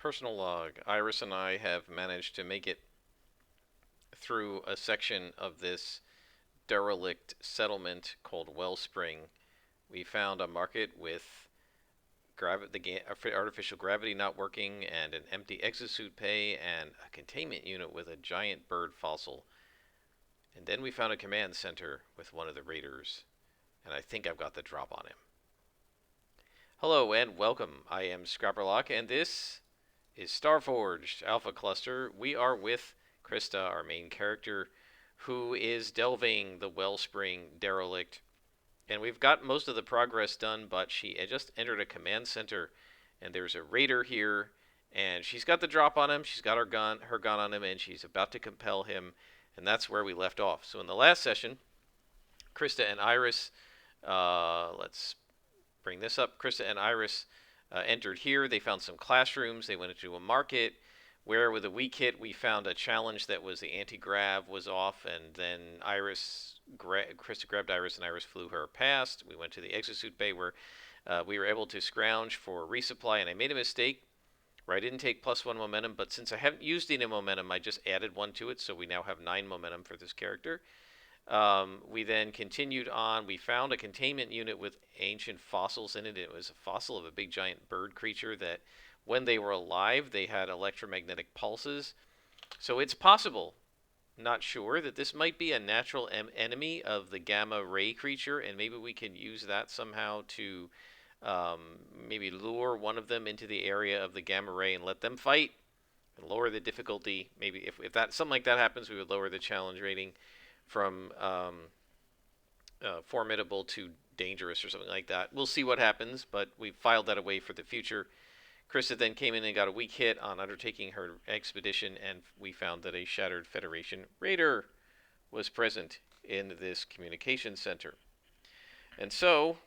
Personal log. Iris and I have managed to make it through a section of this derelict settlement called Wellspring. We found a market with artificial gravity not working, and an empty exosuit bay, and a containment unit with a giant bird fossil. And then we found a command center with one of the raiders, and I think I've got the drop on him. Hello and welcome. I am Scrapperlock, and this is Starforged Alpha Cluster. We are with Krista, our main character, who is delving the Wellspring derelict. And we've got most of the progress done, but she just entered a command center, and there's a raider here, and she's got the drop on him. She's got her gun on him, and she's about to compel him, and that's where we left off. So in the last session, Krista and Iris, let's bring this up. Krista and Iris entered here. They found some classrooms. They went into a market where, with a weak hit, we found a challenge that was the anti-grav was off, and then Krista grabbed Iris, and Iris flew her past. We went to the exosuit bay where we were able to scrounge for resupply, and I made a mistake where I didn't take +1 momentum, but since I haven't used any momentum, I just added 1 to it, so we now have 9 momentum for this character. We then continued on. We found a containment unit with ancient fossils in it. It was a fossil of a big giant bird creature that, when they were alive, they had electromagnetic pulses. So it's possible, not sure, that this might be a natural enemy of the gamma ray creature, and maybe we can use that somehow to maybe lure one of them into the area of the gamma ray and let them fight and lower the difficulty. Maybe if that something like that happens, we would lower the challenge rating from formidable to dangerous or something like that. We'll see what happens, but we filed that away for the future. Krista then came in and got a weak hit on undertaking her expedition, and we found that a Shattered Federation raider was present in this communication center. And so,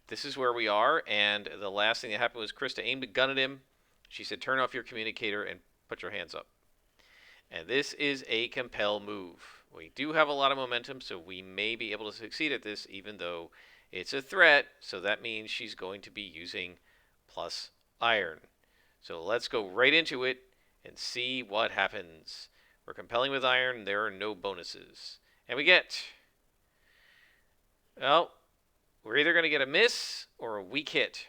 this is where we are, and the last thing that happened was Krista aimed a gun at him. She said, "Turn off your communicator and put your hands up." And this is a compel move. We do have a lot of momentum, so we may be able to succeed at this, even though it's a threat. So that means she's going to be using plus iron. So let's go right into it and see what happens. We're compelling with iron. There are no bonuses. And we get, well, we're either going to get a miss or a weak hit.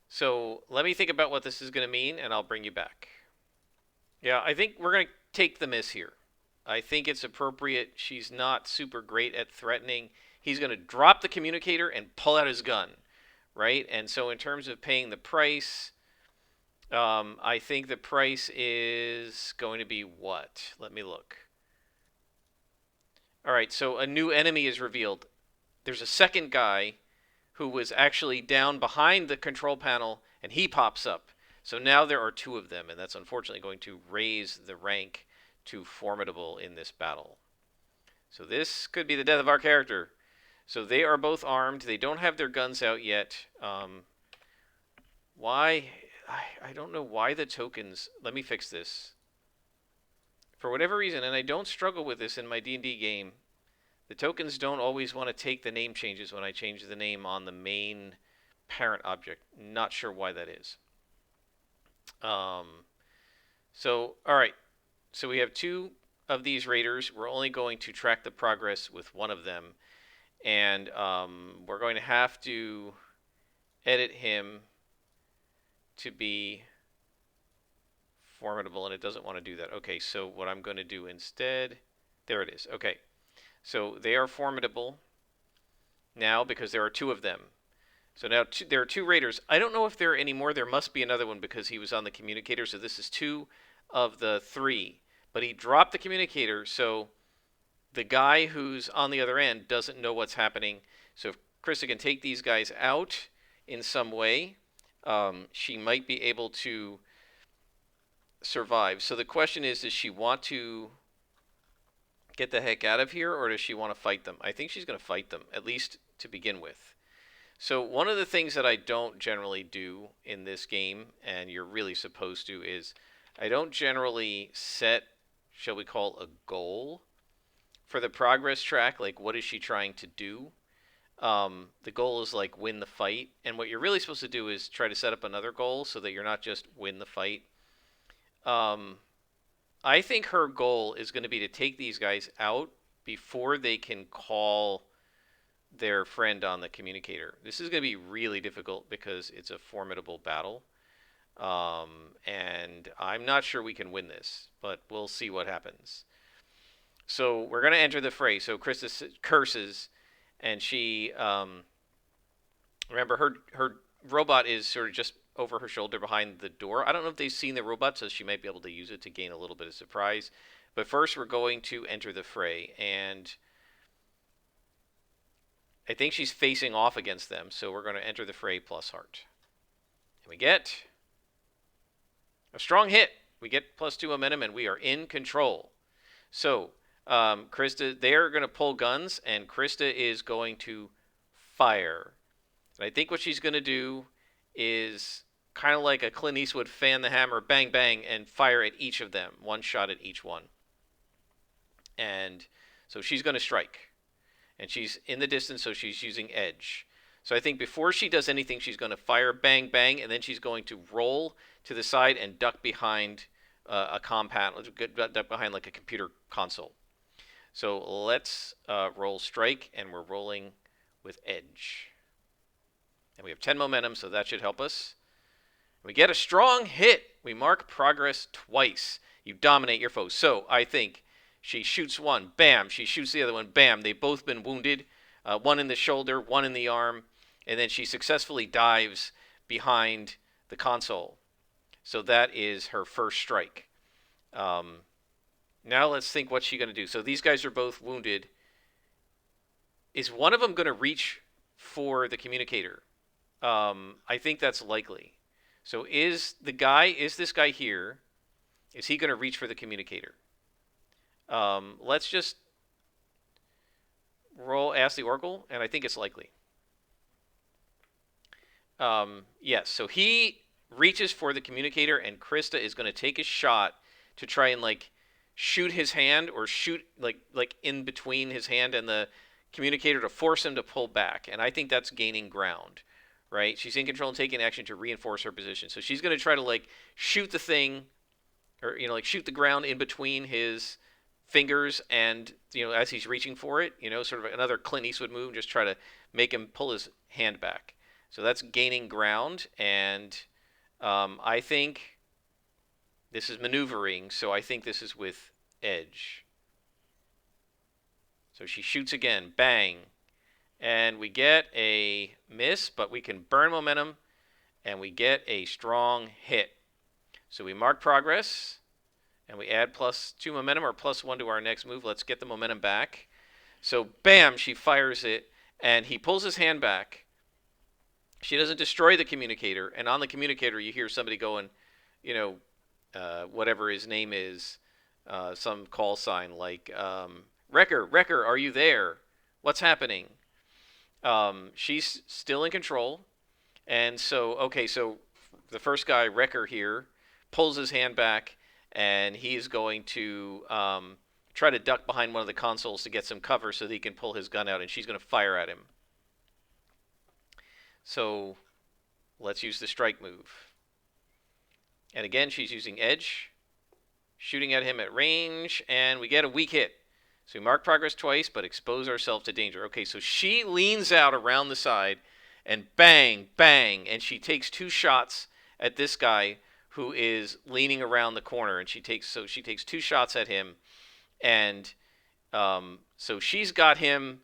So let me think about what this is going to mean, and I'll bring you back. Yeah, I think we're going to take the miss here. I think it's appropriate. She's not super great at threatening. He's going to drop the communicator and pull out his gun, right? And so in terms of paying the price, I think the price is going to be what? Let me look. All right, so a new enemy is revealed. There's a second guy who was actually down behind the control panel, and he pops up. So now there are 2 of them, and that's unfortunately going to raise the rank to formidable in this battle. So this could be the death of our character. So they are both armed. They don't have their guns out yet. Why? I don't know why the tokens... Let me fix this. For whatever reason, and I don't struggle with this in my D&D game, the tokens don't always want to take the name changes when I change the name on the main parent object. Not sure why that is. So, alright. So we have 2 of these raiders. We're only going to track the progress with 1 of them. And we're going to have to edit him to be formidable, and it doesn't want to do that. Okay, so what I'm going to do instead... There it is. Okay. So they are formidable now because there are 2 of them. So now there are 2 raiders. I don't know if there are any more. There must be another one because he was on the communicator. So this is 2 of the 3. But he dropped the communicator, so the guy who's on the other end doesn't know what's happening. So if Krista can take these guys out in some way, she might be able to survive. So the question is, does she want to get the heck out of here, or does she want to fight them? I think she's going to fight them, at least to begin with. So one of the things that I don't generally do in this game, and you're really supposed to, is I don't generally set, shall we call, a goal for the progress track, like what is she trying to do? The goal is like win the fight, and what you're really supposed to do is try to set up another goal so that you're not just win the fight. Um, I think her goal is going to be to take these guys out before they can call their friend on the communicator. This is going to be really difficult because it's a formidable battle. And I'm not sure we can win this, but we'll see what happens. So we're going to enter the fray. So Krista curses, and she, remember, her robot is sort of just over her shoulder behind the door. I don't know if they've seen the robot, so she might be able to use it to gain a little bit of surprise. But first, we're going to enter the fray, and I think she's facing off against them, so we're going to enter the fray plus heart. And we get a strong hit. We get +2 momentum, and we are in control. So, Krista, they're going to pull guns, and Krista is going to fire. And I think what she's going to do is kind of like a Clint Eastwood fan the hammer, bang, bang, and fire at each of them. One shot at each one. And so she's going to strike. And she's in the distance, so she's using edge. So I think before she does anything, she's going to fire, bang, bang, and then she's going to roll to the side and duck behind a compound, duck behind like a computer console. So let's roll strike, and we're rolling with edge. And we have 10 momentum, so that should help us. We get a strong hit. We mark progress twice. You dominate your foes. So I think she shoots one, bam. She shoots the other one, bam. They've both been wounded, one in the shoulder, one in the arm. And then she successfully dives behind the console. So that is her first strike. Now let's think what's she going to do. So these guys are both wounded. Is one of them going to reach for the communicator? I think that's likely. So is this guy here, is he going to reach for the communicator? Let's just ask the Oracle, and I think it's likely. Yes, so he reaches for the communicator, and Krista is going to take a shot to try and like shoot his hand, or shoot like in between his hand and the communicator to force him to pull back. And I think that's gaining ground, right? She's in control and taking action to reinforce her position. So she's going to try to like shoot the thing, or like shoot the ground in between his fingers, and as he's reaching for it, sort of another Clint Eastwood move, just try to make him pull his hand back. So that's gaining ground, and I think this is maneuvering, so I think this is with edge. So she shoots again, bang, and we get a miss, but we can burn momentum, and we get a strong hit. So we mark progress, and we add +2 momentum, or +1 to our next move. Let's get the momentum back. So bam, she fires it, and he pulls his hand back. She doesn't destroy the communicator, and on the communicator you hear somebody going, whatever his name is, some call sign like, Wrecker, are you there? What's happening? She's still in control, and so the first guy, Wrecker here, pulls his hand back, and he's going to try to duck behind one of the consoles to get some cover so that he can pull his gun out, and she's going to fire at him. So let's use the strike move. And again, she's using edge, shooting at him at range, and we get a weak hit. So we mark progress twice, but expose ourselves to danger. Okay, so she leans out around the side, and bang, bang, and she takes 2 shots at this guy who is leaning around the corner, and she takes 2 shots at him, and so she's got him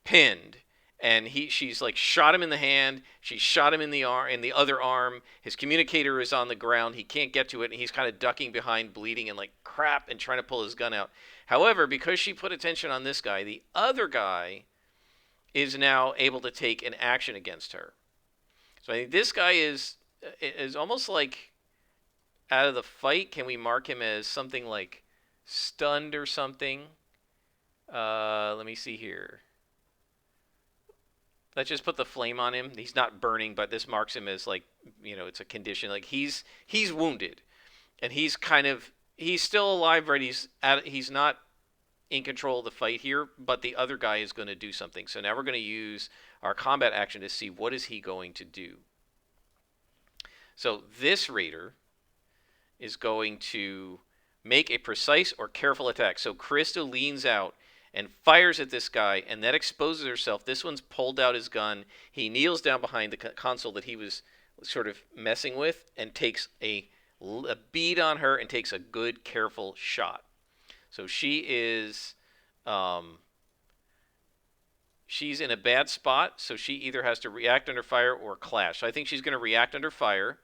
pinned. And she's like shot him in the hand. She shot him in the other arm. His communicator is on the ground. He can't get to it, and he's kind of ducking behind, bleeding, and like crap, and trying to pull his gun out. However, because she put attention on this guy, the other guy is now able to take an action against her. So I think this guy is almost like out of the fight. Can we mark him as something like stunned or something? Let me see here. Let's just put the flame on him. He's not burning, but this marks him as like, it's a condition. Like he's wounded, and he's still alive, right? He's not in control of the fight here, but the other guy is going to do something. So now we're going to use our combat action to see what is he going to do. So this raider is going to make a precise or careful attack. So Krista leans out and fires at this guy, and that exposes herself. This one's pulled out his gun. He kneels down behind the console that he was sort of messing with and takes a bead on her and takes a good, careful shot. So she is, she's in a bad spot. So she either has to react under fire or clash. So I think she's going to react under fire.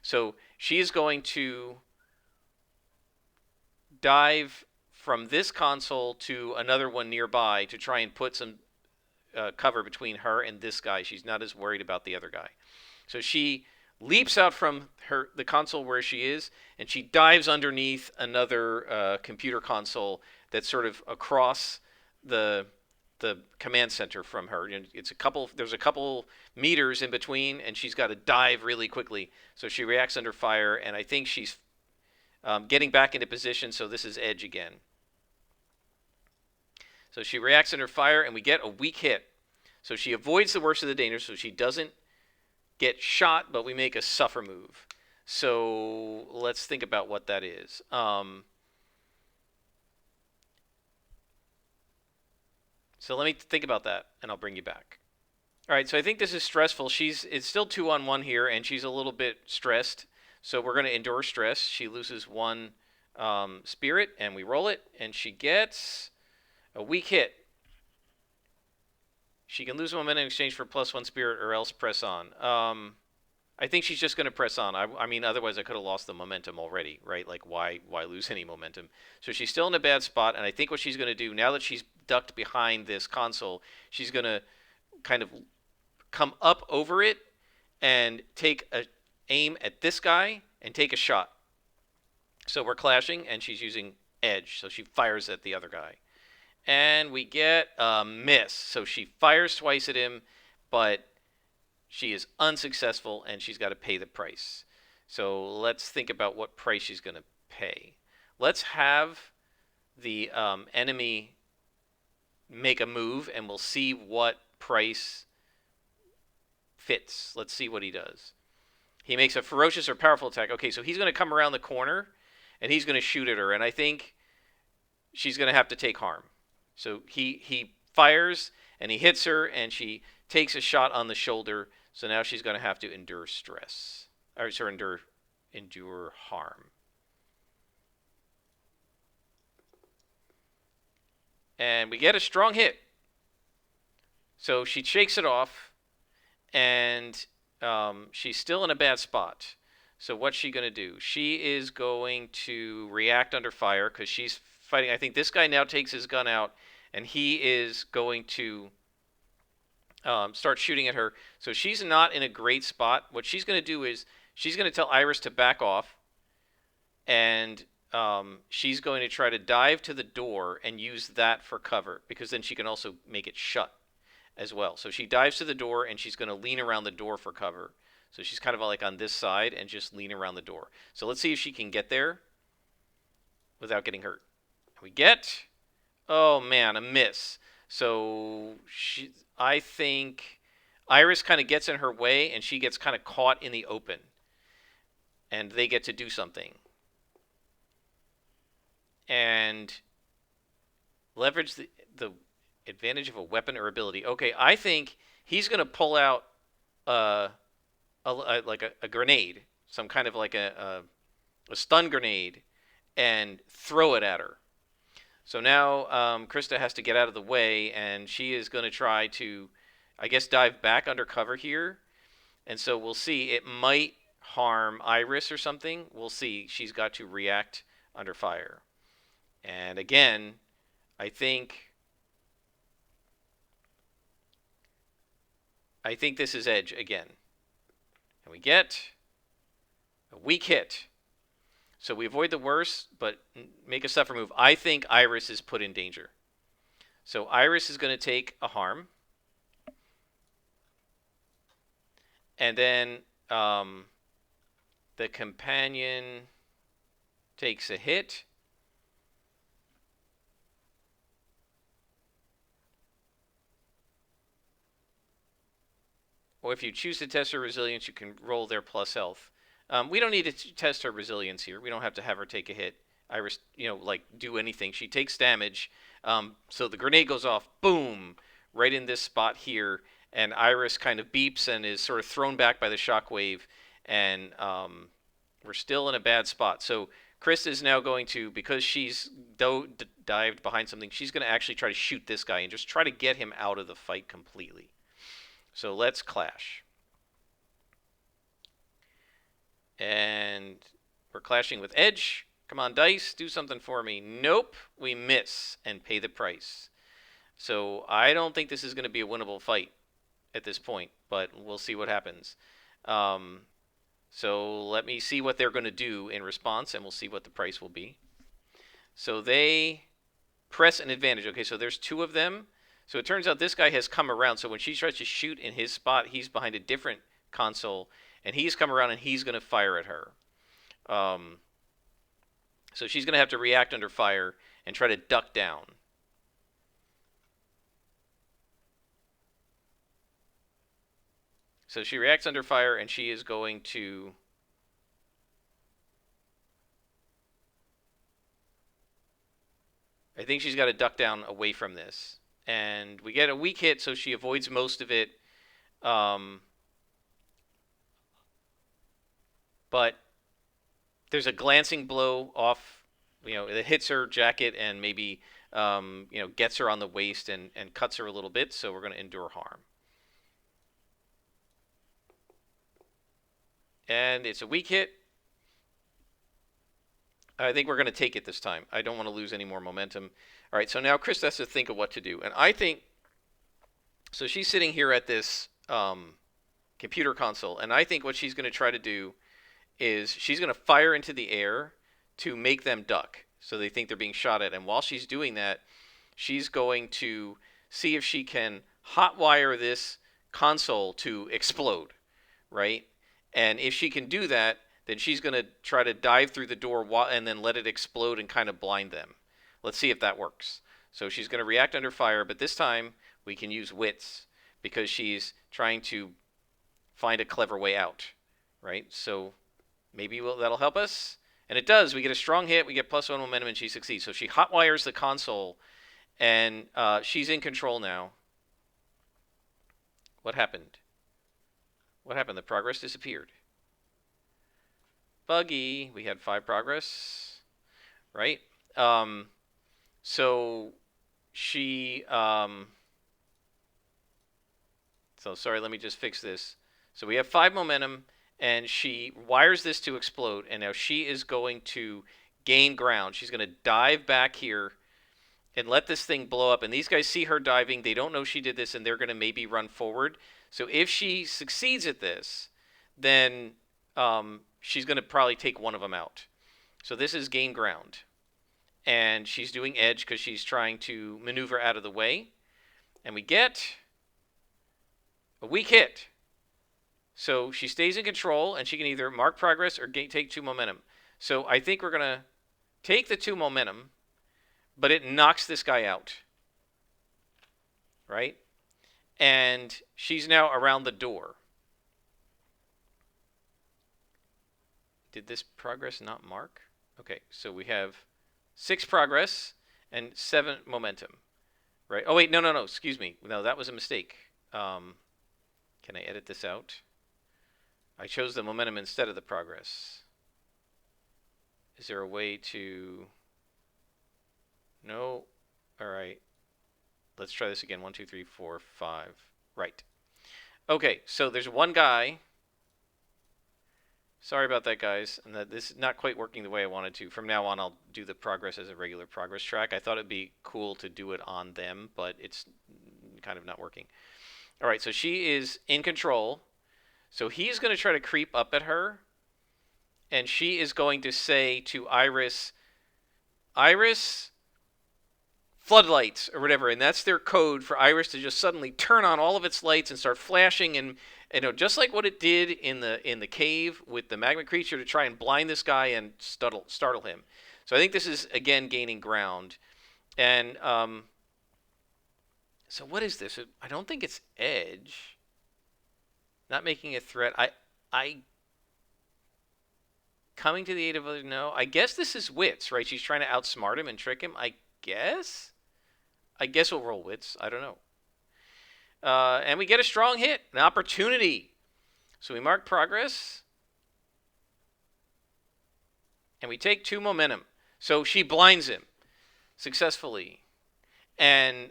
So she's going to dive from this console to another one nearby to try and put some cover between her and this guy. She's not as worried about the other guy. So she leaps out from the console where she is, and she dives underneath another computer console that's sort of across the command center from her. There's a couple meters in between, and she's got to dive really quickly. So she reacts under fire, and I think she's getting back into position. So this is edge again. So she reacts under fire, and we get a weak hit. So she avoids the worst of the danger, so she doesn't get shot, but we make a suffer move. So let's think about what that is. So let me think about that, and I'll bring you back. All right, so I think this is stressful. It's still 2-on-1 here, and she's a little bit stressed. So we're going to endure stress. She loses one spirit, and we roll it, and she gets a weak hit. She can lose momentum in exchange for +1 spirit or else press on. I think she's just going to press on. I mean, otherwise I could have lost the momentum already, right? Like, why lose any momentum? So she's still in a bad spot, and I think what she's going to do, now that she's ducked behind this console, she's going to kind of come up over it and take a aim at this guy and take a shot. So we're clashing, and she's using edge, so she fires at the other guy. And we get a miss. So she fires twice at him, but she is unsuccessful, and she's got to pay the price. So let's think about what price she's going to pay. Let's have the enemy make a move, and we'll see what price fits. Let's see what he does. He makes a ferocious or powerful attack. Okay, so he's going to come around the corner, and he's going to shoot at her, and I think she's going to have to take harm. So he fires, and he hits her, and she takes a shot on the shoulder. So now she's going to have to endure stress. Or sorry, endure harm. And we get a strong hit. So she shakes it off, and she's still in a bad spot. So what's she going to do? She is going to react under fire because she's fighting. I think this guy now takes his gun out, and he is going to start shooting at her. So she's not in a great spot. What she's going to do is she's going to tell Iris to back off, and she's going to try to dive to the door and use that for cover, because then she can also make it shut as well. So she dives to the door, and she's going to lean around the door for cover. So she's kind of like on this side and just lean around the door. So let's see if she can get there without getting hurt. We get, oh man, a miss. So I think Iris kind of gets in her way, and she gets kind of caught in the open, and they get to do something and leverage the advantage of a weapon or ability. Okay, I think he's going to pull out like a grenade, some kind of like a stun grenade, and throw it at her. So now Krista has to get out of the way, and she is going to try to, I guess, dive back under cover here. And so we'll see. It might harm Iris or something. We'll see. She's got to react under fire. And again, I think this is edge again. And we get a weak hit. So we avoid the worst, but make a suffer move. I think Iris is put in danger. So Iris is going to take a harm. And then the companion takes a hit. Or if you choose to test her resilience, you can roll their plus health. We don't need to test her resilience here. We don't have to have her take a hit. Iris, like do anything. She takes damage. So the grenade goes off, boom, right in this spot here, and Iris kind of beeps and is sort of thrown back by the shockwave, and we're still in a bad spot. So Chris is now going to, because she's dived behind something, she's going to actually try to shoot this guy and just try to get him out of the fight completely. So let's clash. And we're clashing with Edge. Come on, dice, do something for me. Nope, we miss and pay the price. So I don't think this is going to be a winnable fight at this point, but we'll see what happens. So let me see what they're going to do in response, and we'll see what the price will be. So they press an advantage. Okay, so there's two of them. So it turns out this guy has come around. So when she tries to shoot in his spot, he's behind a different console, and he's come around and he's going to fire at her. So she's going to have to react under fire and try to duck down. So she reacts under fire, and she is going to... I think she's got to duck down away from this. And we get a weak hit, so she avoids most of it. But there's a glancing blow off, it hits her jacket and maybe, gets her on the waist and cuts her a little bit, so we're going to endure harm. And it's a weak hit. I think we're going to take it this time. I don't want to lose any more momentum. All right, so now Chris has to think of what to do. And I think, so she's sitting here at this computer console, and I think what she's going to try to do is she's going to fire into the air to make them duck, so they think they're being shot at. And while she's doing that, she's going to see if she can hotwire this console to explode, right? And if she can do that, then she's going to try to dive through the door and then let it explode and kind of blind them. Let's see if that works. So she's going to react under fire, but this time we can use wits because she's trying to find a clever way out, right? So maybe that'll help us. And it does. We get a strong hit. We get +1 momentum, and she succeeds. So she hotwires the console, and she's in control now. What happened? What happened? The progress disappeared. Buggy. We had 5 progress, right? So she... so sorry, let me just fix this. So we have 5 momentum, and she wires this to explode, and now she is going to gain ground. She's going to dive back here and let this thing blow up. And these guys see her diving. They don't know she did this, and they're going to maybe run forward. So if she succeeds at this, then she's going to probably take one of them out. So this is gain ground. And she's doing edge because she's trying to maneuver out of the way. And we get a weak hit. So she stays in control, and she can either mark progress or take 2 momentum. So I think we're going to take the 2 momentum, but it knocks this guy out. Right? And she's now around the door. Did this progress not mark? Okay, so we have 6 progress and 7 momentum. Right? Oh, wait, no, excuse me. No, that was a mistake. Can I edit this out? I chose the momentum instead of the progress. Is there a way to... No? Alright. Let's try this again. 1, 2, 3, 4, 5. Right. Okay, so there's one guy. Sorry about that, guys. And this is not quite working the way I wanted to. From now on, I'll do the progress as a regular progress track. I thought it'd be cool to do it on them, but it's kind of not working. Alright, so she is in control. So he's going to try to creep up at her. And she is going to say to Iris, Iris, floodlights, or whatever. And that's their code for Iris to just suddenly turn on all of its lights and start flashing. And just like what it did in the cave with the magma creature to try and blind this guy and startle him. So I think this is, again, gaining ground. And so what is this? I don't think it's edge. Not making a threat. I coming to the aid of others. No, I guess this is wits, right? She's trying to outsmart him and trick him. I guess. I guess we'll roll wits. I don't know. And we get a strong hit, an opportunity. So we mark progress, and we take 2 momentum. So she blinds him successfully, and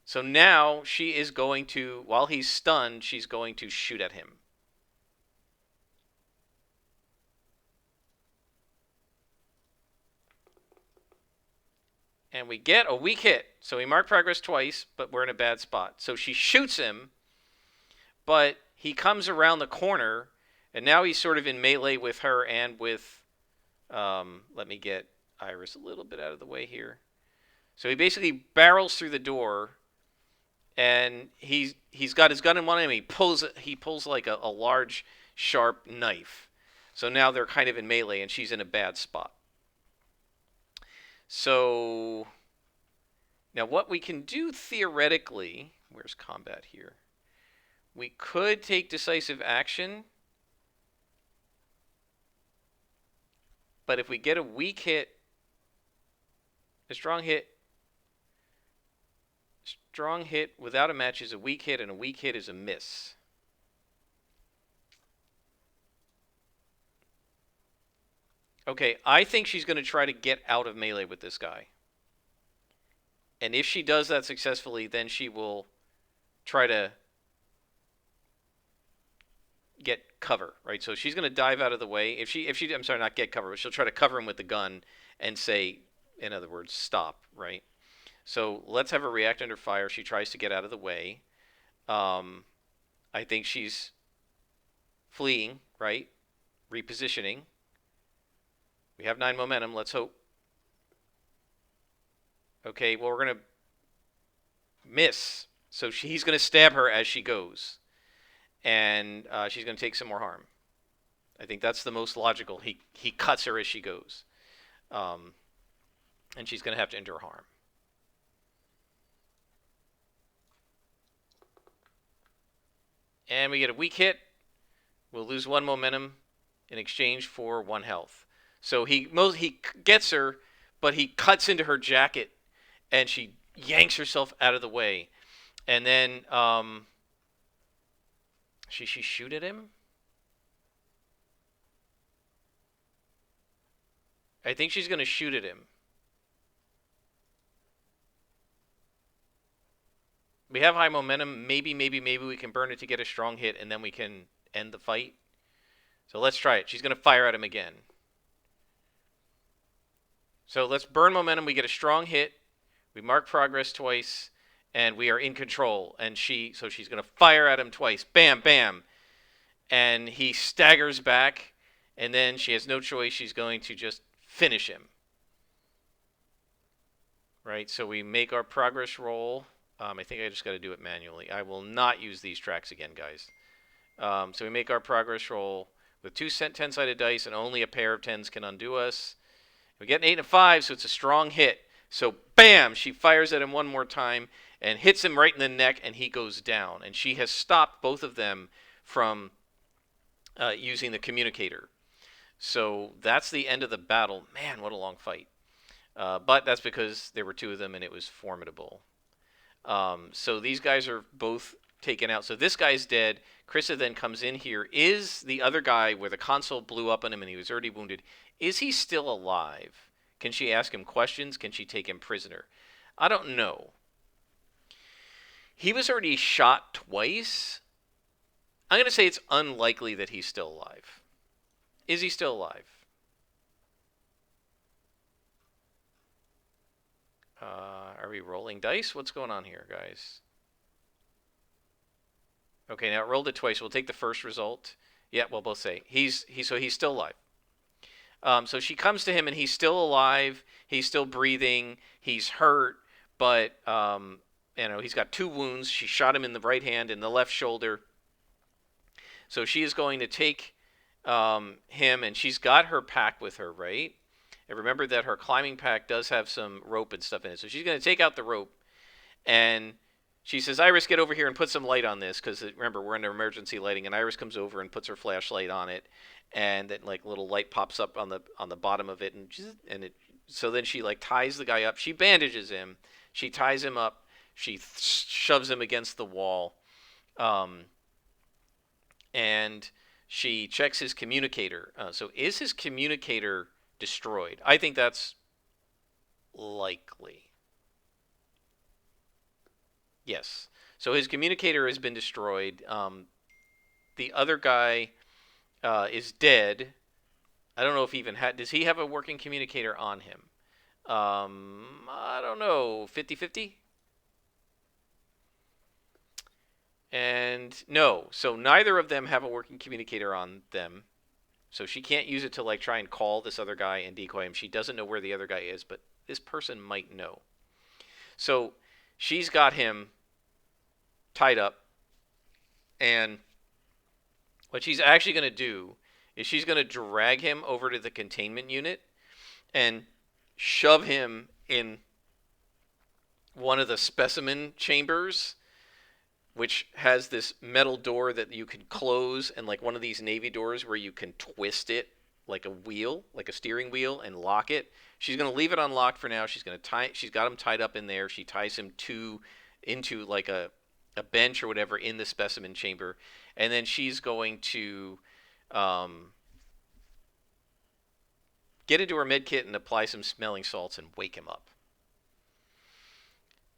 so now she is going to, while he's stunned, she's going to shoot at him. And we get a weak hit. So we mark progress twice, but we're in a bad spot. So she shoots him, but he comes around the corner, and now he's sort of in melee with her and with, let me get Iris a little bit out of the way here. So he basically barrels through the door, and he's got his gun in one hand. He pulls like a large, sharp knife. So now they're kind of in melee, and she's in a bad spot. So now what we can do theoretically, where's combat here? We could take decisive action, but if we get a weak hit, a strong hit without a match is a weak hit, and a weak hit is a miss. Okay, I think she's going to try to get out of melee with this guy. And if she does that successfully, then she will try to get cover, right? So she's going to dive out of the way. If she, I'm sorry, not get cover, but she'll try to cover him with the gun and say, in other words, stop, right? So let's have her react under fire. She tries to get out of the way. I think she's fleeing, right? Repositioning. We have 9 momentum. Let's hope. Okay, well, we're going to miss. So he's going to stab her as she goes. And she's going to take some more harm. I think that's the most logical. He cuts her as she goes. And she's going to have to endure harm. And we get a weak hit. We'll lose 1 momentum in exchange for 1 health. So he gets her, but he cuts into her jacket, and she yanks herself out of the way. And then she shoot at him? I think she's going to shoot at him. We have high momentum. Maybe we can burn it to get a strong hit, and then we can end the fight. So let's try it. She's going to fire at him again. So let's burn momentum. We get a strong hit. We mark progress twice, and we are in control. And she's going to fire at him twice. Bam, bam. And he staggers back, and then she has no choice. She's going to just finish him. Right? So we make our progress roll. I think I just got to do it manually. I will not use these tracks again, guys. So we make our progress roll with 2 10-sided dice, and only a pair of 10s can undo us. We get an 8 and a 5, so it's a strong hit. So, bam! She fires at him one more time and hits him right in the neck, and he goes down. And she has stopped both of them from using the communicator. So that's the end of the battle. Man, what a long fight. But that's because there were 2 of them, and it was formidable. So these guys are both taken out. So this guy's dead. Krista then comes in here. Is the other guy where the console blew up on him and he was already wounded, is he still alive? Can she ask him questions? Can she take him prisoner? I don't know. He was already shot twice. I'm going to say it's unlikely that he's still alive. Is he still alive? Are we rolling dice? What's going on here, guys? Okay, now it rolled it twice. We'll take the first result. Yeah, we'll both say he's still alive. So she comes to him, and he's still alive. He's still breathing. He's hurt, but he's got 2 wounds. She shot him in the right hand and the left shoulder. So she is going to take him, and she's got her pack with her, right? And remember that her climbing pack does have some rope and stuff in it. So she's going to take out the rope, and she says, Iris, get over here and put some light on this, because remember, we're under emergency lighting. And Iris comes over and puts her flashlight on it, and then like little light pops up on the bottom of it, and it. So then she like ties the guy up. She bandages him. She ties him up. She shoves him against the wall, and she checks his communicator. So is his communicator destroyed? I think that's likely. Yes. So his communicator has been destroyed. The other guy is dead. I don't know if he even had. Does he have a working communicator on him? I don't know. 50-50? And no. So neither of them have a working communicator on them. So she can't use it to like try and call this other guy and decoy him. She doesn't know where the other guy is, but this person might know. So she's got him tied up, and what she's actually going to do is she's going to drag him over to the containment unit and shove him in one of the specimen chambers, which has this metal door that you can close, and like one of these Navy doors where you can twist it like a wheel, like a steering wheel, and lock it. She's going to leave it unlocked for now. She's got him tied up in there. She ties him into like a bench or whatever in the specimen chamber, and then she's going to get into her med kit and apply some smelling salts and wake him up.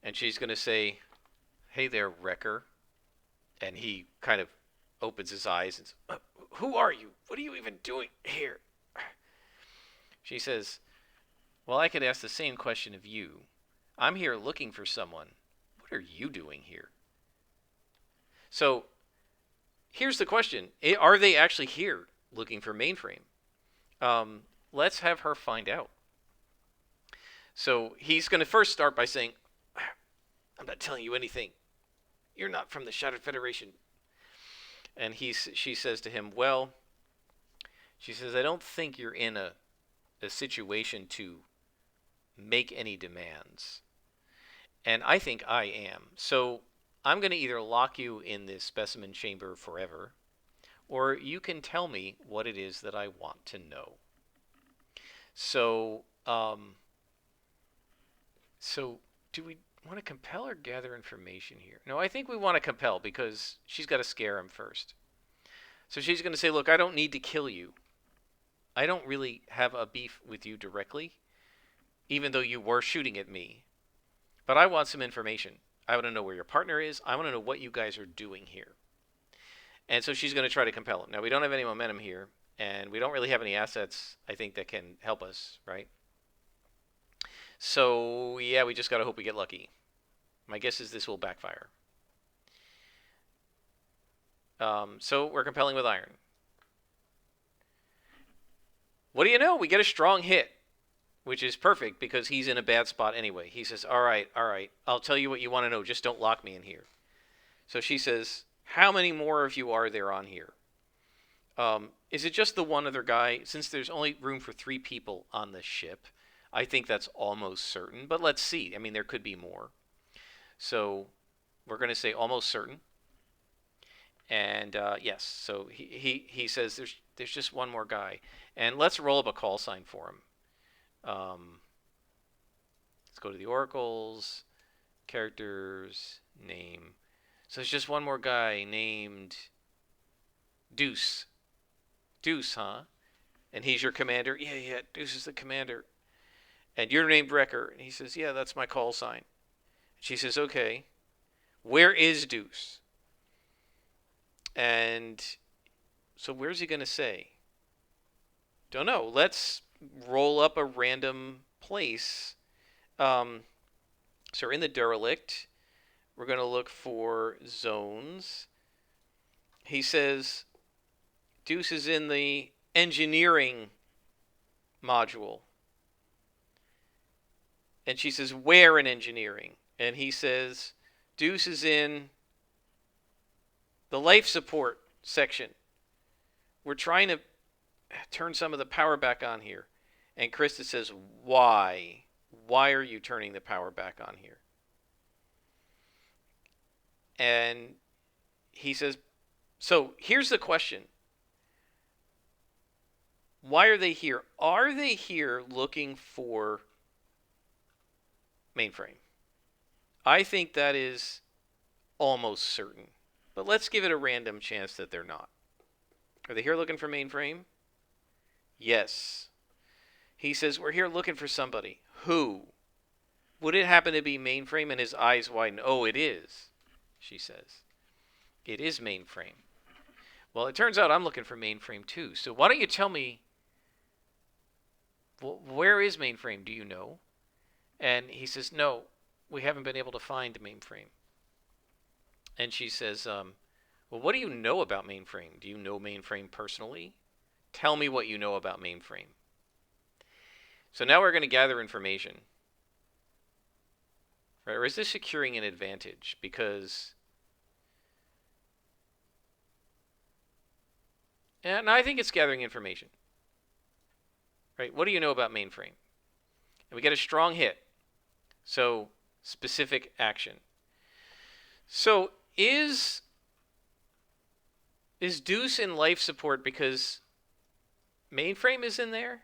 And she's going to say, "Hey there, Wrecker." And he kind of opens his eyes and says, "Who are you? What are you even doing here?" She says, "Well, I could ask the same question of you. I'm here looking for someone. What are you doing here?" So here's the question. Are they actually here looking for Mainframe? Let's have her find out. So he's going to first start by saying, "I'm not telling you anything. You're not from the Shattered Federation." And she says to him, "Well," she says, "I don't think you're in a situation to make any demands. And I think I am. So I'm going to either lock you in this specimen chamber forever, or you can tell me what it is that I want to know." So, do we want to compel or gather information here? No, I think we want to compel, because she's got to scare him first. So she's going to say, "Look, I don't need to kill you. I don't really have a beef with you directly, even though you were shooting at me. But I want some information. I want to know where your partner is. I want to know what you guys are doing here." And so she's going to try to compel him. Now, we don't have any momentum here, and we don't really have any assets, I think, that can help us, right? So, yeah, we just got to hope we get lucky. My guess is this will backfire. So we're compelling with iron. What do you know? We get a strong hit, which is perfect because he's in a bad spot anyway. He says, all right, I'll tell you what you want to know. Just don't lock me in here." So she says, "How many more of you are there on here? Is it just the one other guy? Since there's only room for 3 people on the ship, I think that's almost certain. But let's see. I mean, there could be more." So we're going to say almost certain. And yes, so he says there's just one more guy. And let's roll up a call sign for him. Let's go to the oracles, characters, name. So there's just one more guy named Deuce. Deuce, huh? And he's your commander? Yeah, Deuce is the commander. And you're named Wrecker. And he says, "Yeah, that's my call sign." She says, "Okay, where is Deuce?" And so where's he going to say? Don't know. Let's roll up a random place. So we're in the derelict. We're going to look for zones. He says Deuce is in the engineering module. And she says, "Where in engineering?" And he says, Deuce is in the life support section. We're trying to turn some of the power back on here. And Krista says, "Why? Why are you turning the power back on here?" And he says, so here's the question. Why are they here? Are they here looking for mainframe? I think that is almost certain. But let's give it a random chance that they're not. Are they here looking for mainframe? Yes. He says, we're here looking for somebody. Who? Would it happen to be mainframe? And his eyes widen. Oh, it is, she says. It is mainframe. Well, it turns out I'm looking for mainframe too. So why don't you tell me, where is mainframe? Do you know? And he says, no, we haven't been able to find mainframe. And she says, well, what do you know about mainframe? Do you know mainframe personally? Tell me what you know about mainframe. So now we're going to gather information. Right? Or is this securing an advantage? Because... And I think it's gathering information. Right? What do you know about mainframe? And we get a strong hit. So, specific action. So, is Deuce in life support because mainframe is in there?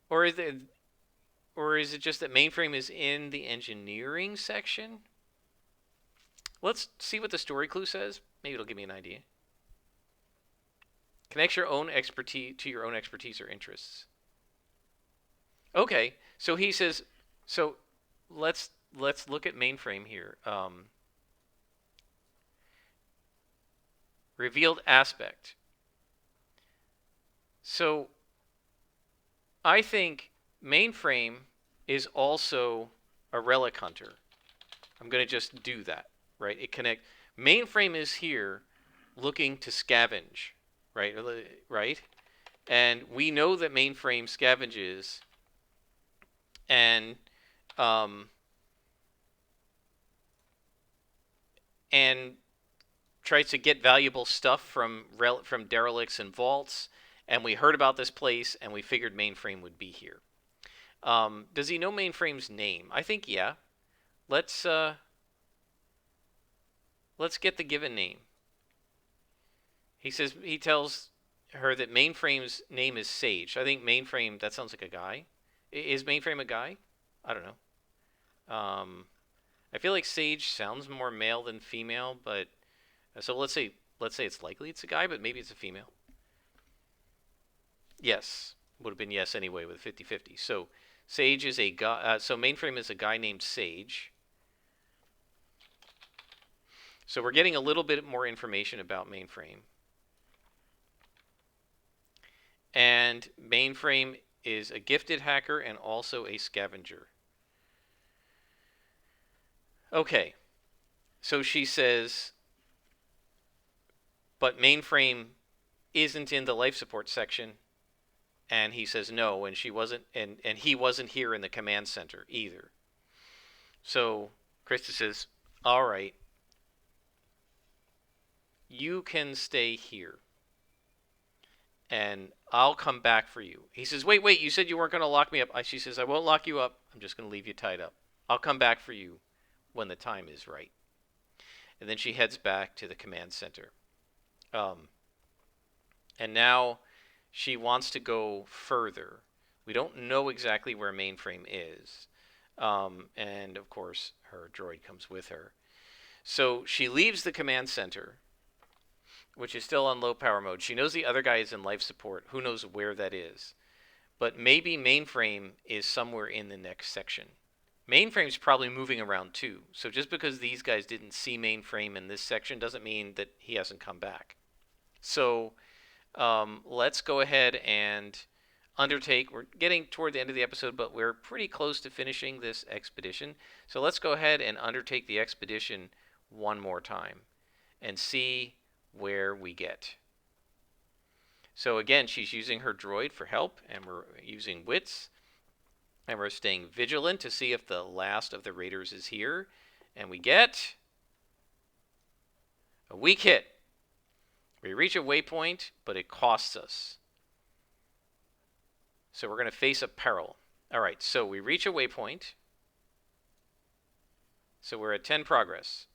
Or is it just that mainframe is in the engineering section? Let's see what the story clue says. Maybe it'll give me an idea. Connects your own expertise to your own expertise or interests. Okay, so he says, so let's look at mainframe here. Revealed aspect. So I think mainframe is also a relic hunter. I'm going to just do that, right? Mainframe is here looking to scavenge, right? Right? And we know that mainframe scavenges and tries to get valuable stuff from derelicts and vaults. And we heard about this place, and we figured mainframe would be here. Does he know mainframe's name? I think yeah. Let's get the given name. He tells her that mainframe's name is Sage. I think mainframe, that sounds like a guy. Is mainframe a guy? I don't know. I feel like Sage sounds more male than female, but so let's say it's likely it's a guy, but maybe it's a female. Yes, would have been yes anyway with 50-50. So Sage is a guy. So mainframe is a guy named Sage. So we're getting a little bit more information about mainframe. And mainframe is a gifted hacker and also a scavenger. Okay, so she says, but mainframe isn't in the life support section. And he says no, and she wasn't, and he wasn't here in the command center either. So Krista says, all right, you can stay here, and I'll come back for you. He says, wait, you said you weren't going to lock me up. She says, I won't lock you up. I'm just going to leave you tied up. I'll come back for you when the time is right. And then she heads back to the command center. And now she wants to go further. We don't know exactly where mainframe is. And of course, her droid comes with her. So she leaves the command center, which is still on low power mode. She knows the other guy is in life support. Who knows where that is? But maybe mainframe is somewhere in the next section. Mainframe's probably moving around too. So just because these guys didn't see mainframe in this section doesn't mean that he hasn't come back. So let's go ahead and undertake. We're getting toward the end of the episode, but we're pretty close to finishing this expedition. So let's go ahead and undertake the expedition one more time and see where we get. So again, she's using her droid for help, and we're using wits, and we're staying vigilant to see if the last of the raiders is here, and we get a weak hit. We reach a waypoint, but it costs us. So we're going to face a peril. All right, so we reach a waypoint. So we're at 10 progress.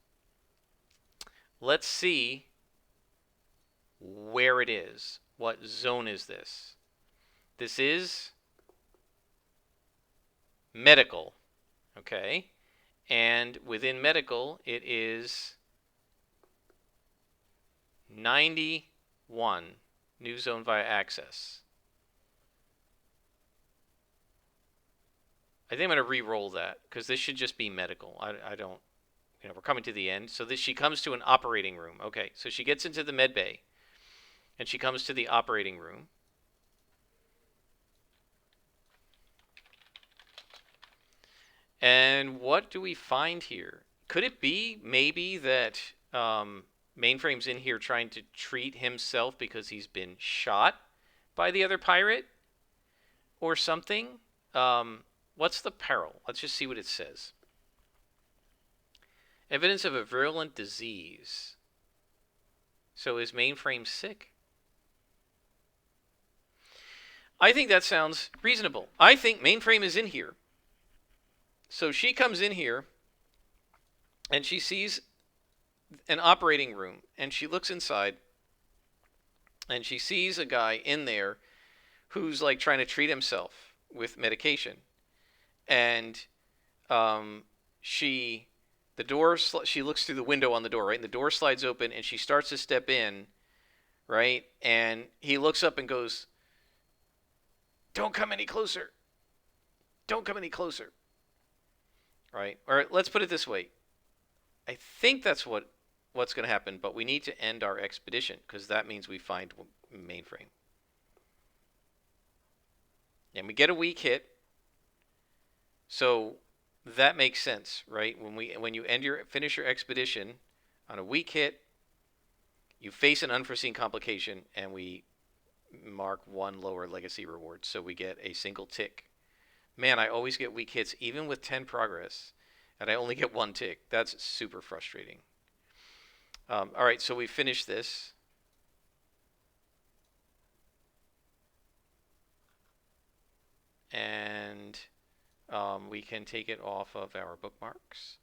Let's see where it is. What zone is this? This is medical. Okay. And within medical, it is 91. New zone via access. I think I'm going to re-roll that because this should just be medical. I don't, we're coming to the end. So she comes to an operating room. Okay, so she gets into the med bay and she comes to the operating room. And what do we find here? Could it be maybe that Mainframe's in here trying to treat himself because he's been shot by the other pirate or something? What's the peril? Let's just see what it says. Evidence of a virulent disease. So is Mainframe sick? I think that sounds reasonable. I think Mainframe is in here. So she comes in here and she sees an operating room and she looks inside and she sees a guy in there who's like trying to treat himself with medication. And she looks through the window on the door, right? And the door slides open and she starts to step in, right? And he looks up and goes, "Don't come any closer. Don't come any closer." Right? Or let's put it this way. I think that's what's going to happen, but we need to end our expedition because that means we find Mainframe. And we get a weak hit. So that makes sense, right? When you finish your expedition on a weak hit, you face an unforeseen complication, and we mark 1 lower legacy reward. So we get a single tick. Man, I always get weak hits, even with 10 progress, and I only get 1 tick. That's super frustrating. All right, so we finished this. And we can take it off of our bookmarks.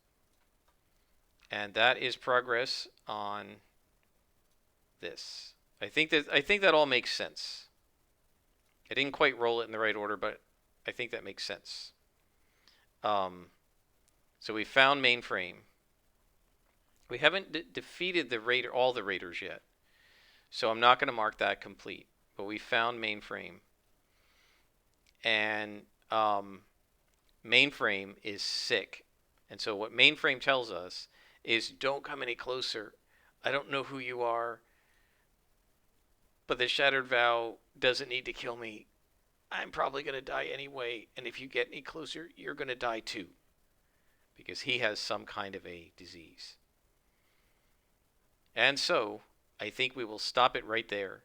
And that is progress on this. I think that all makes sense. I didn't quite roll it in the right order, but I think that makes sense. So we found Mainframe. We haven't defeated all the raiders yet, so I'm not going to mark that complete. But we found Mainframe, and Mainframe is sick. And so what Mainframe tells us is, "Don't come any closer. I don't know who you are, but the Shattered Vow doesn't need to kill me. I'm probably going to die anyway, and if you get any closer, you're going to die too." Because he has some kind of a disease. And so, I think we will stop it right there.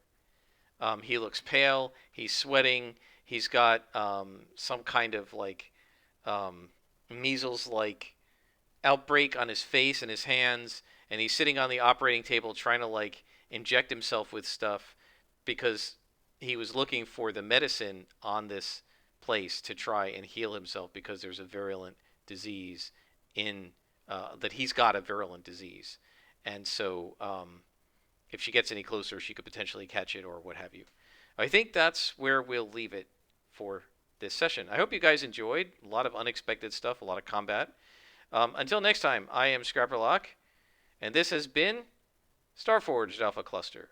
He looks pale, he's sweating, he's got some kind of like measles-like outbreak on his face and his hands, and he's sitting on the operating table trying to like inject himself with stuff because he was looking for the medicine on this place to try and heal himself because there's a virulent disease that he's got a virulent disease. And so if she gets any closer, she could potentially catch it or what have you. I think that's where we'll leave it for this session. I hope you guys enjoyed. A lot of unexpected stuff, a lot of combat. Until next time, I am Scrapperlock, and this has been Starforged Alpha Cluster.